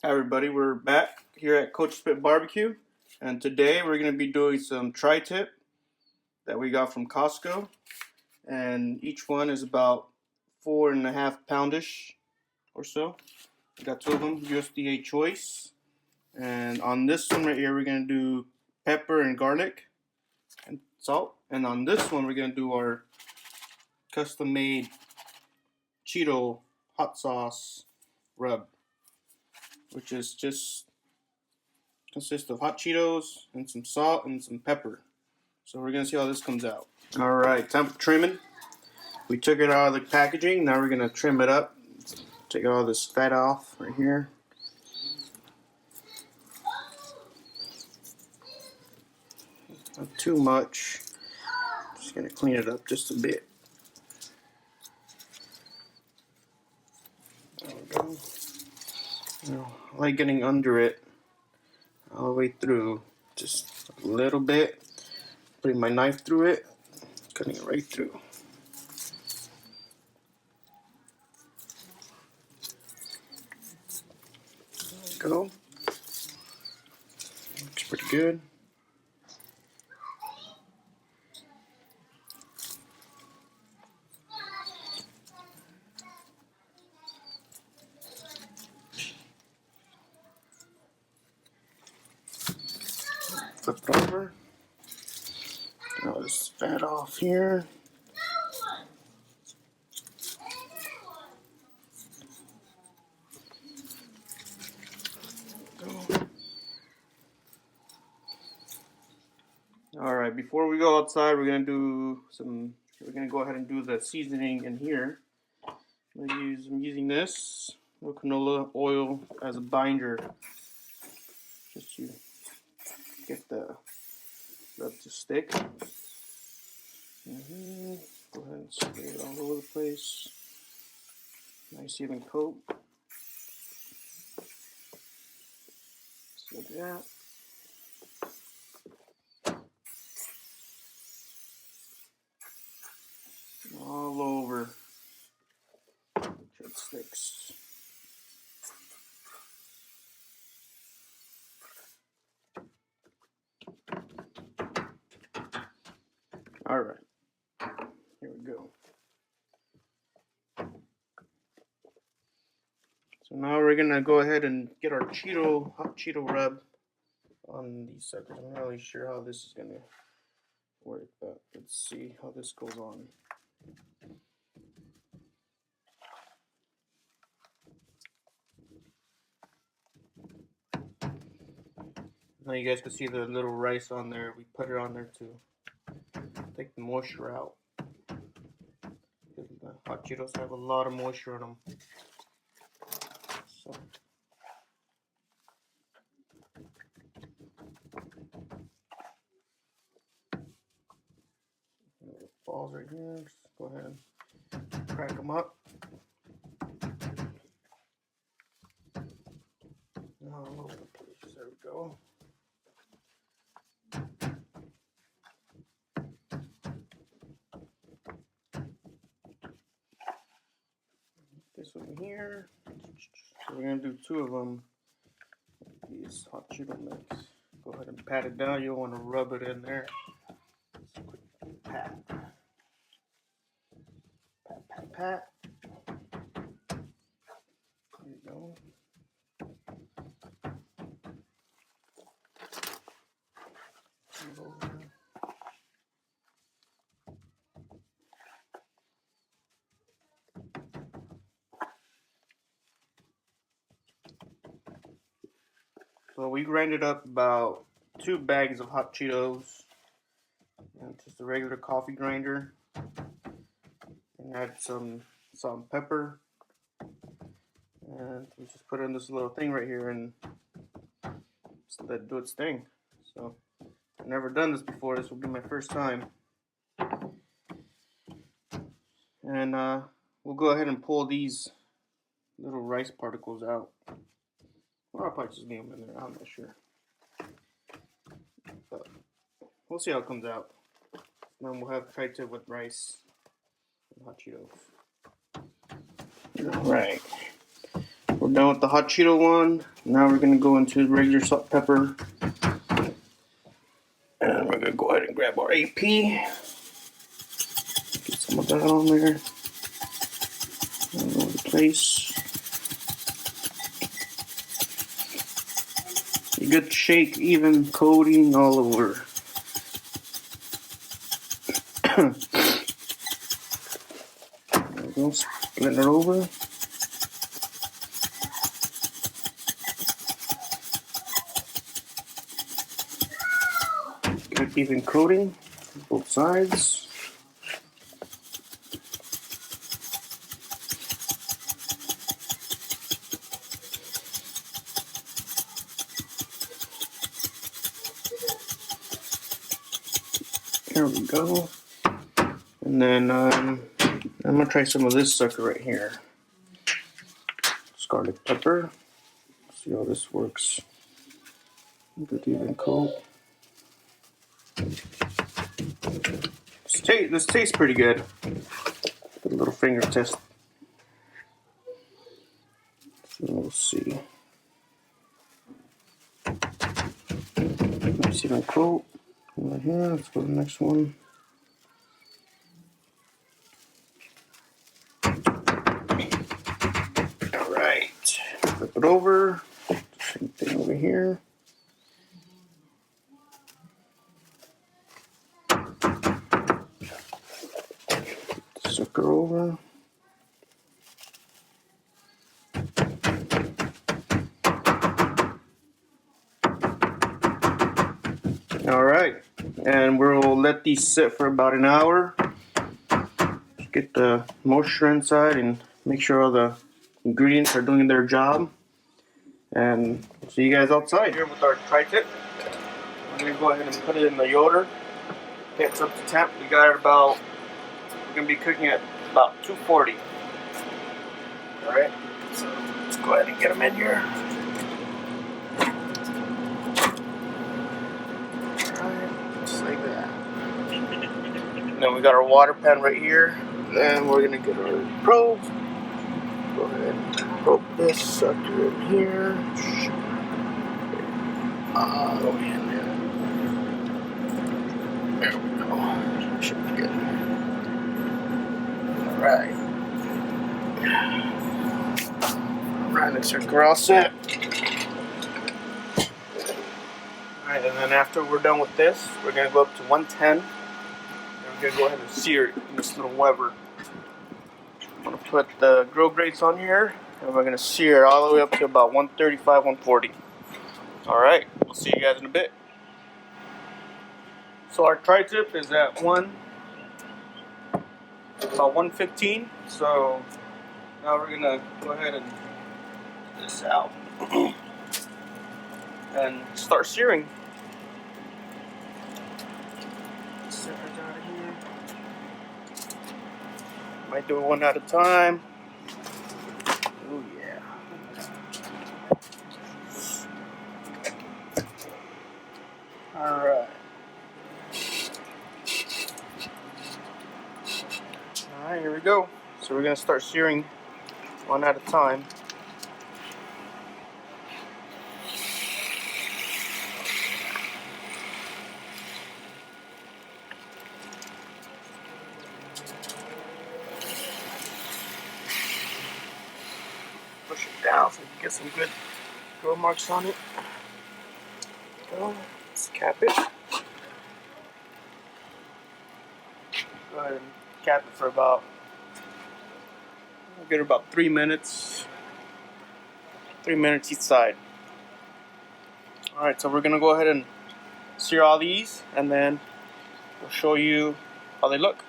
Hi everybody, we're back here at Coachespitbbq, and today we're going to be doing some tri-tip that we got from Costco, and each one is about 4.5 poundish or so. We got two of them, USDA choice, and on this one right here we're going to do pepper and garlic and salt, and on this one we're going to do our custom made Cheeto hot sauce rub, which is just consists of hot Cheetos and some salt and some pepper. So we're gonna see how this comes out. Alright, time for trimming. We took it out of the packaging, now we're gonna trim it up. Take all this fat off right here. Not too much. Just gonna clean it up just a bit. There we go. I like getting under it all the way through, just a little bit. Putting my knife through it, cutting it right through. There we go. Looks pretty good. Flip it over. Get all this fat off here. Alright, before we go outside, we're gonna go ahead and do the seasoning in here. I'm using this little canola oil as a binder, just to get the rub to stick. Go ahead and spray it all over the place. Nice even coat. Just like that. All over. Make sure it sticks. Alright, here we go. So now we're gonna go ahead and get our hot Cheeto rub on these suckers. I'm not really sure how this is gonna work, but let's see how this goes on. Now you guys can see the little rice on there. We put it on there to take the moisture out. Because the hot Cheetos have a lot of moisture on them. So balls right here. Just go ahead and crack them up. All over the place. There we go. This one here. So we're gonna do two of them. These hot Cheeto mix. Go ahead and pat it down. You don't want to rub it in there. Just a quick pat. Pat, pat, pat. There you go. So we grinded up about 2 bags of hot Cheetos and just a regular coffee grinder, and add some salt and pepper, and we just put it in this little thing right here and just let it do its thing. So I've never done this before. This will be my first time, and we'll go ahead and pull these little rice particles out. Or I'll probably just leave them in there, I'm not sure. But we'll see how it comes out. Then we'll have tri-tip with rice and hot Cheetos. Alright. We're done with the hot Cheeto one. Now we're going to go into regular salt, pepper, and we're going to go ahead and grab our AP. Get some of that on there. All over the place. A good shake, even coating all over. There we go. Split it over. Good even coating, both sides. There we go. And then I'm gonna try some of this sucker right here. Scarlet pepper. See how this works. Good even coat. This tastes pretty good. A little finger test. So we'll see. Nice even coat. Right here. Let's go to the next one. Alright. Flip it over. Same thing over here. Sucker over. Alright, and we'll let these sit for about an hour. Get the moisture inside and make sure all the ingredients are doing their job. And we'll see you guys outside. Here with our tri-tip. We're going to go ahead and put it in the Yoder. It's up to temp. We got it about, we're going to be cooking at about 240. Alright, so let's go ahead and get them in here. Just like that. Then we got our water pan right here. Then we're gonna get our probe. Go ahead and probe this sucker in here. All the way in there. There we go. Should be good. Alright. Alright, looks like we're all set. Alright, and then after we're done with this, we're going to go up to 110. And we're going to go ahead and sear it in this little Weber. I'm going to put the grill grates on here, and we're going to sear it all the way up to about 135, 140. Alright, we'll see you guys in a bit. So our tri-tip is at about 115. So now we're going to go ahead and get this out and start searing. Out of here. Might do it one at a time. Oh yeah. Alright. Alright, here we go. So we're gonna start searing one at a time. Push it down so you can get some good grill marks on it. Go. Let's cap it. Go ahead and cap it for about, we'll get about 3 minutes. 3 minutes each side. Alright, so we're gonna go ahead and sear all these and then we'll show you how they look.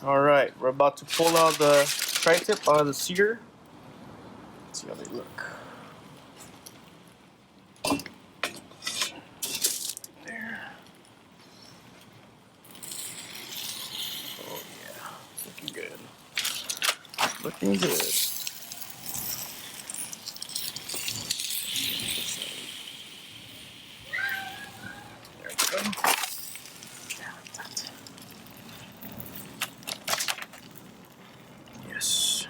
Alright, we're about to pull out the tri-tip out of the sear. Let's see how they look. There. Oh yeah, it's looking good. Looking good. There we go. Yes.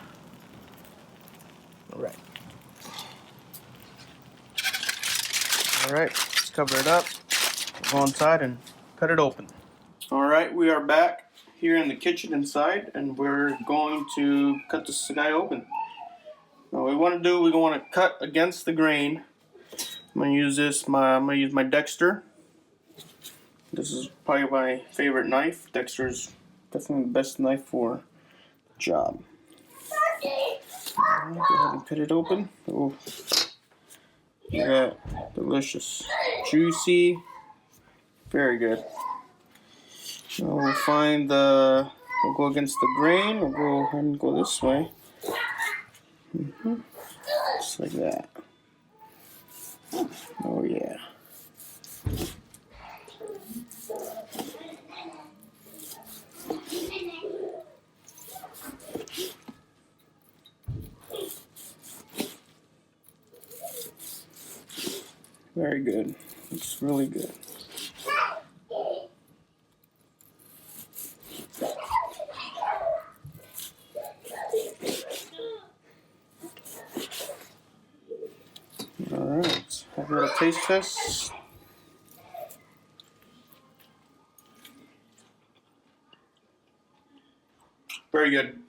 All right. Alright, let's cover it up. Go inside and cut it open. Alright, we are back here in the kitchen inside, and we're going to cut this guy open. Now what we want to do, we want to cut against the grain. I'm going to use this, I'm going to use my Dexter. This is probably my favorite knife. Dexter is definitely the best knife for the job. Alright, go ahead and cut it open. Oh, yeah, delicious. Juicy. Very good. Now we'll find the, we'll go against the grain. We'll go ahead and go this way. Just like that. Oh yeah. Very good. It's really good. Alright, have a little taste test. Very good.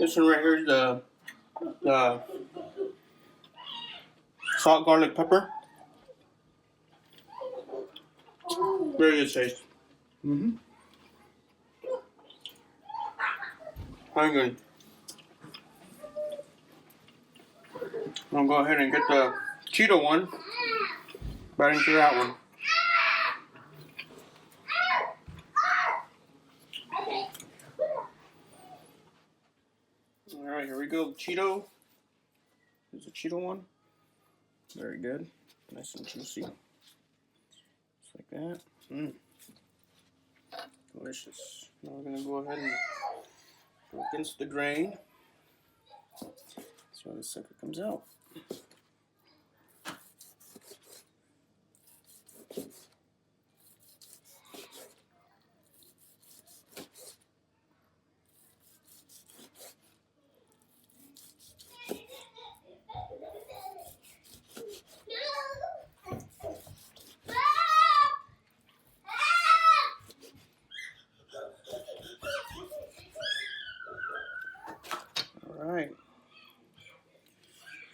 This one right here is the salt, garlic, pepper. Very good taste. Very good. I'll go ahead and get the Cheeto one. Right into that one. Alright, here we go. Cheeto. Here's the Cheeto one. Very good. Nice and juicy. Just like that. Delicious. Now we're going to go ahead and go against the grain. See how this sucker comes out. Alright.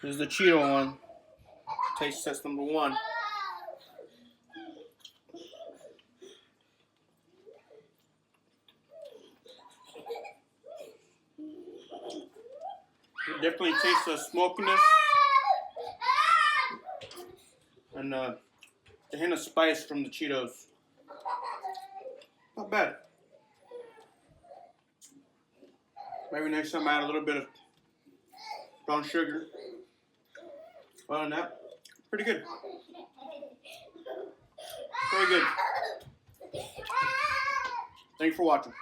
Here's the Cheeto one. Taste test number 1. You definitely taste the smokiness and the hint of spice from the Cheetos. Not bad. Maybe next time I add a little bit of brown sugar. Other than that, pretty good. Very good. Thank you for watching.